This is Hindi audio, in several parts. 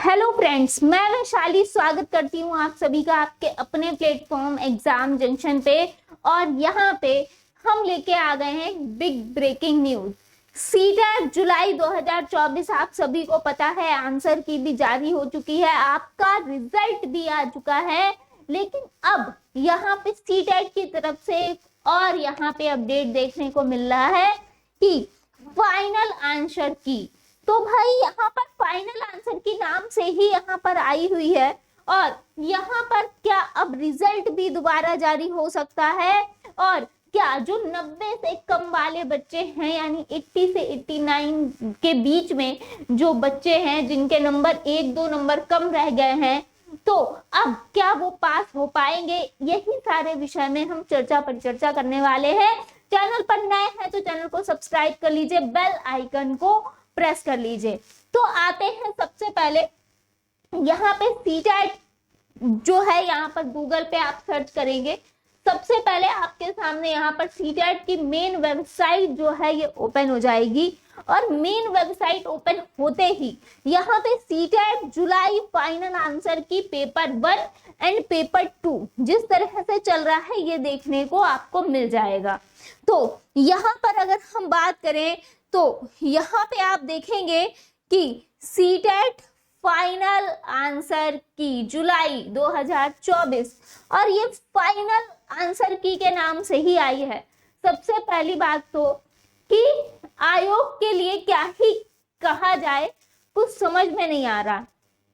हेलो फ्रेंड्स, मैं वैशाली स्वागत करती हूँ आप सभी का आपके अपने प्लेटफॉर्म एग्जाम जंक्शन पे। और यहाँ पे हम लेके आ गए हैं बिग ब्रेकिंग न्यूज। सीटेट जुलाई 2024 आप सभी को पता है, आंसर की भी जारी हो चुकी है, आपका रिजल्ट भी आ चुका है। लेकिन अब यहाँ पे सीटेट की तरफ से और यहाँ पे अपडेट देखने को मिल रहा है कि फाइनल आंसर की, तो भाई यहाँ पर फाइनल आंसर की नाम से ही यहाँ पर आई हुई है। और यहाँ पर क्या अब रिजल्ट भी दोबारा जारी हो सकता है? और क्या जो 90 से कम वाले बच्चे हैं, यानी 80 से 89 के बीच में जो बच्चे हैं जिनके नंबर 1-2 नंबर कम रह गए हैं, तो अब क्या वो पास हो पाएंगे? यही सारे विषय में हम चर्चा परिचर्चा करने वाले हैं। चैनल पर नए हैं तो चैनल को सब्सक्राइब कर लीजिए, बेल आइकन को प्रेस कर लीजिए। तो आते हैं सबसे पहले यहाँ पे सीटेट जो है, यहाँ पर गूगल पे आप सर्च करेंगे, सबसे पहले आपके सामने यहाँ पर सीटेट की मेन वेबसाइट जो है ये ओपन हो जाएगी। और मेन वेबसाइट ओपन होते ही यहाँ पे सीटेट जुलाई फाइनल आंसर की पेपर 1 एंड पेपर 2 जिस तरह से चल रहा है ये देखने को आपको मिल जाएगा। तो यहाँ पर अगर हम बात करें तो यहाँ पे आप देखेंगे कि सीटेट फाइनल आंसर की जुलाई 2024, और ये फाइनल आंसर की के नाम से ही आई है। सबसे पहली बात तो कि आयोग के लिए क्या ही कहा जाए, कुछ समझ में नहीं आ रहा,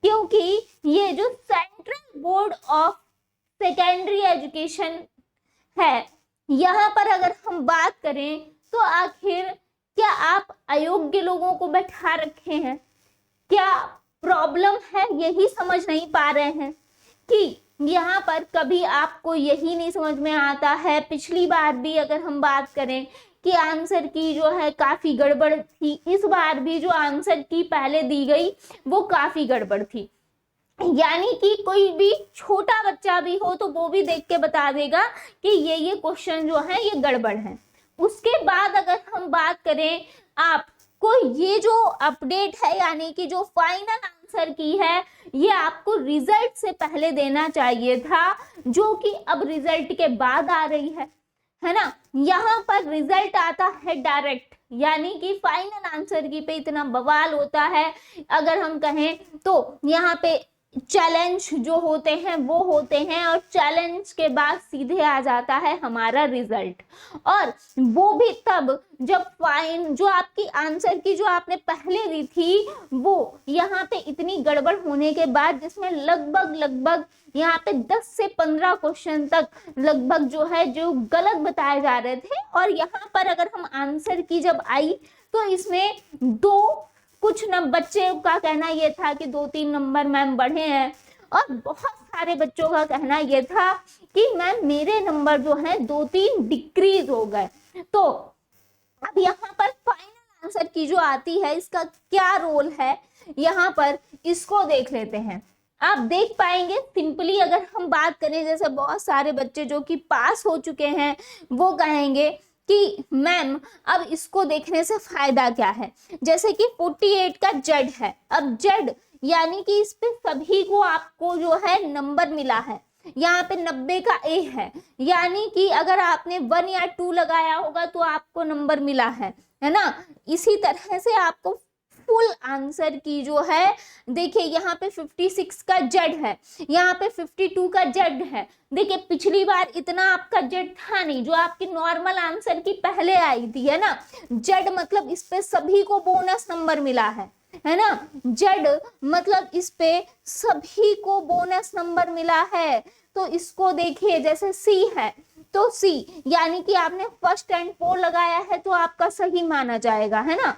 क्योंकि ये जो central board of secondary education है, यहाँ पर अगर हम बात करें तो आखिर क्या आप अयोग्य लोगों को बैठा रखे हैं? क्या प्रॉब्लम है? यही समझ नहीं पा रहे हैं कि यहाँ पर कभी आपको यही नहीं समझ में आता है। पिछली बार भी अगर हम बात करें कि आंसर की जो है काफी गड़बड़ थी, इस बार भी जो आंसर की पहले दी गई वो काफी गड़बड़ थी। यानी कि कोई भी छोटा बच्चा भी हो तो वो भी देख के बता देगा कि ये क्वेश्चन जो है ये गड़बड़ है। उसके बाद अगर हम बात करें आपको, ये जो अपडेट है यानी कि जो फाइनल आंसर की है, ये आपको रिजल्ट से पहले देना चाहिए था, जो कि अब रिजल्ट के बाद आ रही है ना। यहाँ पर रिजल्ट आता है डायरेक्ट, यानी कि फाइनल आंसर की पे इतना बवाल होता है। अगर हम कहें तो यहाँ पे चैलेंज जो होते हैं वो होते हैं, और चैलेंज के बाद सीधे आ जाता है हमारा रिजल्ट। और वो भी तब जब जो आपकी आंसर की जो आपने पहले दी थी वो यहाँ पे इतनी गड़बड़ होने के बाद, जिसमें लगभग यहाँ पे 10 से 15 क्वेश्चन तक लगभग जो है जो गलत बताए जा रहे थे। और यहाँ पर अगर हम आंसर की जब आई तो इसमें कुछ बच्चे का कहना ये था कि 2-3 नंबर मैम बढ़े हैं, और बहुत सारे बच्चों का कहना ये था कि मैम मेरे नंबर जो है 2-3 डिक्रीज हो गए। तो अब यहाँ पर फाइनल आंसर की जो आती है इसका क्या रोल है, यहाँ पर इसको देख लेते हैं। आप देख पाएंगे सिंपली अगर हम बात करें, जैसे बहुत सारे बच्चे जो कि पास हो चुके हैं वो कहेंगे कि मैम अब इसको देखने से फायदा क्या है। जैसे कि 48 का जेड है, अब जेड यानी कि इस पे सभी को आपको जो है नंबर मिला है। यहाँ पे 90 का ए है, यानी कि अगर आपने 1 या 2 लगाया होगा तो आपको नंबर मिला है ना। इसी तरह से आपको फुल आंसर की जो है, देखिए यहाँ पे 56 का जेड है, यहाँ पे 52 का जेड है। देखिए पिछली बार इतना आपका जेड था नहीं, जो आपकी नॉर्मल आंसर की पहले आई थी, है ना। जेड मतलब इस पे सभी को बोनस नंबर मिला है ना। जेड मतलब इस पे सभी को बोनस नंबर मिला है। तो इसको देखिए, जैसे सी है तो सी यानी कि आपने फर्स्ट एंड 4 लगाया है तो आपका सही माना जाएगा, है ना।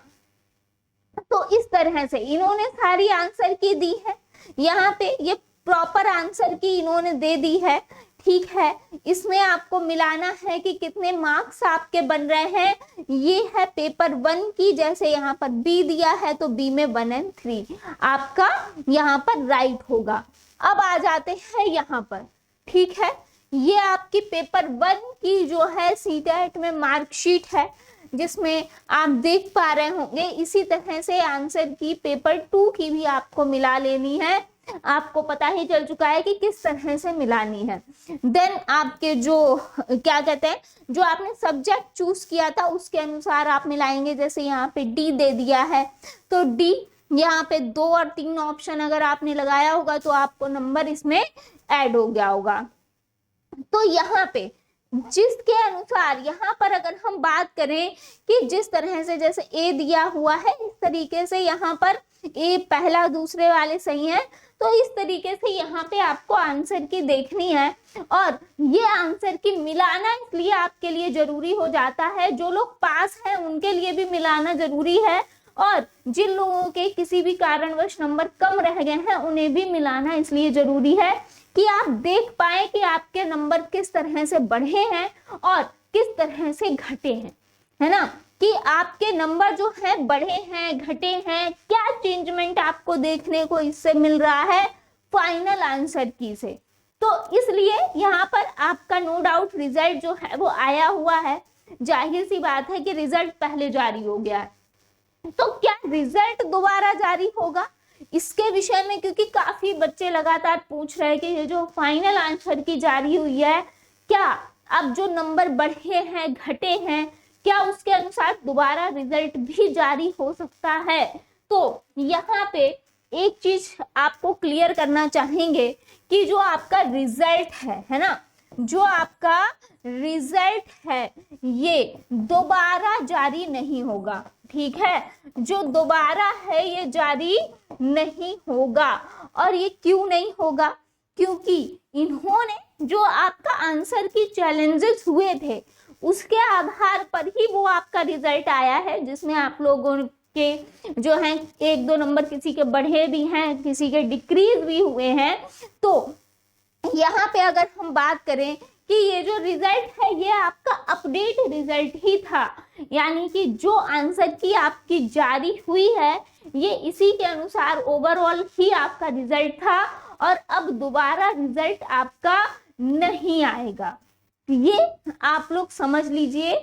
तो इस तरह से इन्होंने सारी आंसर की दी है, यहाँ पे ये प्रॉपर आंसर की इन्होंने दे दी है, ठीक है। इसमें आपको मिलाना है कि कितने मार्क्स आपके बन रहे हैं। ये है पेपर 1 की, जैसे यहाँ पर बी दिया है तो बी में 1 और 3 आपका यहाँ पर राइट होगा। अब आ जाते हैं यहाँ पर, ठीक है। ये आपकी पेपर 1 की जो है सीटेट में मार्कशीट है। जिसमें आप देख पा रहे होंगे इसी तरह से आंसर की पेपर 2 की भी आपको मिला लेनी है। आपको पता ही चल चुका है कि किस तरह से मिलानी है। देन आपके जो क्या कहते हैं, जो आपने सब्जेक्ट चूज किया था उसके अनुसार आप मिलाएंगे। जैसे यहाँ पे डी दे दिया है तो डी, यहाँ पे 2 और 3 ऑप्शन अगर आपने लगाया होगा तो आपको नंबर इसमें ऐड हो गया होगा। तो यहाँ पे जिसके अनुसार यहाँ पर अगर हम बात करें कि जिस तरह से जैसे ए दिया हुआ है इस तरीके से यहाँ पर ए पहला दूसरे वाले सही है, तो इस तरीके से यहाँ पे आपको आंसर की देखनी है। और ये आंसर की मिलाना इसलिए आपके लिए जरूरी हो जाता है, जो लोग पास हैं उनके लिए भी मिलाना जरूरी है, और जिन लोगों के किसी भी कारणवश नंबर कम रह गए हैं उन्हें भी मिलाना इसलिए जरूरी है कि आप देख पाए कि आपके नंबर किस तरह से बढ़े हैं और किस तरह से घटे हैं, है ना, कि आपके नंबर जो है बढ़े हैं घटे हैं, क्या चेंजमेंट आपको देखने को इससे मिल रहा है फाइनल आंसर की से। तो इसलिए यहाँ पर आपका नो डाउट रिजल्ट जो है वो आया हुआ है। जाहिर सी बात है कि रिजल्ट पहले जारी हो गया है, तो क्या रिजल्ट दोबारा जारी होगा इसके विषय में, क्योंकि काफी बच्चे लगातार पूछ रहे हैं कि ये जो फाइनल आंसर की जारी हुई है, क्या अब जो नंबर बढ़े हैं घटे हैं, क्या उसके अनुसार दोबारा रिजल्ट भी जारी हो सकता है। तो यहाँ पे एक चीज आपको क्लियर करना चाहेंगे कि जो आपका रिजल्ट है ना, जो आपका रिजल्ट है ये दोबारा जारी नहीं होगा, ठीक है, जो दोबारा है ये जारी नहीं होगा। और ये क्यों नहीं होगा, क्योंकि इन्होंने जो आपका आंसर की चैलेंजेस हुए थे उसके आधार पर ही वो आपका रिजल्ट आया है, जिसमें आप लोगों के जो हैं 1-2 नंबर किसी के बढ़े भी हैं, किसी के डिक्रीज भी हुए हैं। तो यहाँ पे अगर हम बात करें कि ये जो रिजल्ट है ये आपका अपडेट रिजल्ट ही था, यानी कि जो आंसर की आपकी जारी हुई है ये इसी के अनुसार ओवरऑल ही आपका रिजल्ट था, और अब दोबारा रिजल्ट आपका नहीं आएगा। ये आप लोग समझ लीजिए,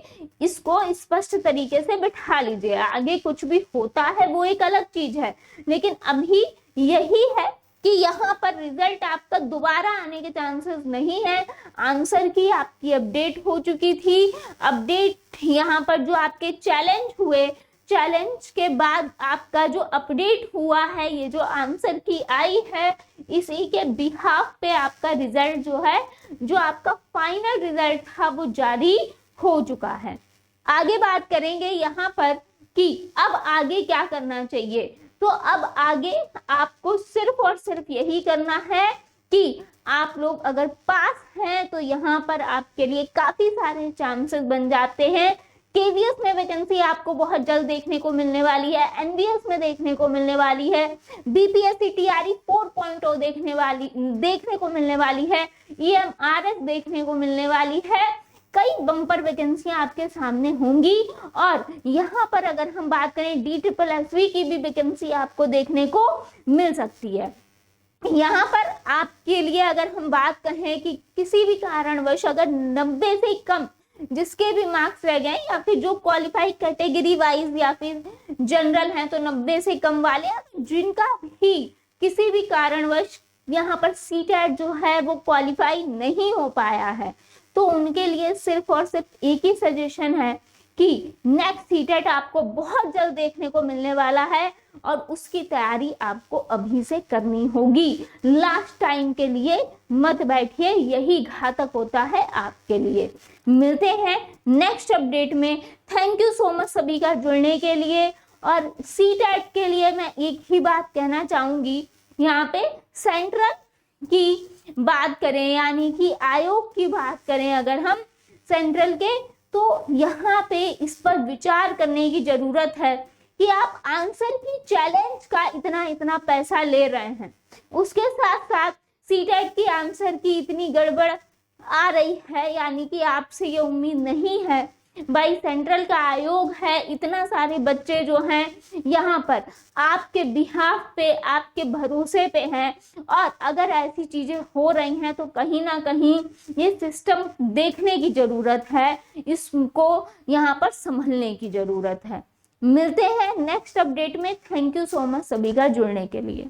इसको स्पष्ट तरीके से बिठा लीजिए। आगे कुछ भी होता है वो एक अलग चीज है, लेकिन अभी यही है कि यहाँ पर रिजल्ट आपका दोबारा आने के चांसेस नहीं है। आंसर की आपकी अपडेट हो चुकी थी, अपडेट यहाँ पर जो आपके चैलेंज हुए, चैलेंज के बाद आपका जो अपडेट हुआ है, ये जो आंसर की आई है, इसी के बिहाफ पे आपका रिजल्ट जो है, जो आपका फाइनल रिजल्ट था वो जारी हो चुका है। आगे बात करेंगे यहाँ पर कि अब आगे क्या करना चाहिए। तो अब आगे आपको सिर्फ और सिर्फ यही करना है कि आप लोग अगर पास हैं तो यहाँ पर आपके लिए काफी सारे चांसेस बन जाते हैं। केवीएस में वैकेंसी आपको बहुत जल्द देखने को मिलने वाली है, एनवीएस में देखने को मिलने वाली है, बीपीएससी टीआरई 4.0 देखने को मिलने वाली है, ईएमआरएस देखने को मिलने वाली है। कई बम्पर वैकेंसियां आपके सामने होंगी, और यहाँ पर अगर हम बात करें DSSSB की भी वैकेंसी आपको देखने को मिल सकती है। यहाँ पर आपके लिए अगर हम बात करें कि किसी भी कारणवश अगर 90 से कम जिसके भी मार्क्स रह गए, या फिर जो क्वालिफाई कैटेगरी वाइज या फिर जनरल हैं तो 90 से कम वाले, जिनका भी किसी भी कारणवश यहाँ पर सीटेट जो है वो क्वालिफाई नहीं हो पाया है, तो उनके लिए सिर्फ और सिर्फ एक ही सजेशन है कि नेक्स्ट सीटेट आपको बहुत जल्द देखने को मिलने वाला है, और उसकी तैयारी आपको अभी से करनी होगी। लास्ट टाइम के लिए मत बैठिए, यही घातक होता है आपके लिए। मिलते हैं नेक्स्ट अपडेट में। थैंक यू सो मच सभी का जुड़ने के लिए। और सीटेट के लिए मैं एक ही बात कहना चाहूंगी, यहाँ पे सेंट्रल की बात करें, यानी कि आयोग की बात करें अगर हम सेंट्रल के, तो यहाँ पे इस पर विचार करने की जरूरत है कि आप आंसर की चैलेंज का इतना पैसा ले रहे हैं, उसके साथ साथ सीटेट की आंसर की इतनी गड़बड़ आ रही है, यानी कि आपसे ये उम्मीद नहीं है भाई सेंट्रल का आयोग है, इतना सारे बच्चे जो हैं यहाँ पर आपके बिहाफ पे, आपके भरोसे पे हैं, और अगर ऐसी चीजें हो रही हैं तो कहीं ना कहीं ये सिस्टम देखने की जरूरत है, इसको यहाँ पर संभलने की जरूरत है। मिलते हैं नेक्स्ट अपडेट में। थैंक यू सो मच सभी का जुड़ने के लिए।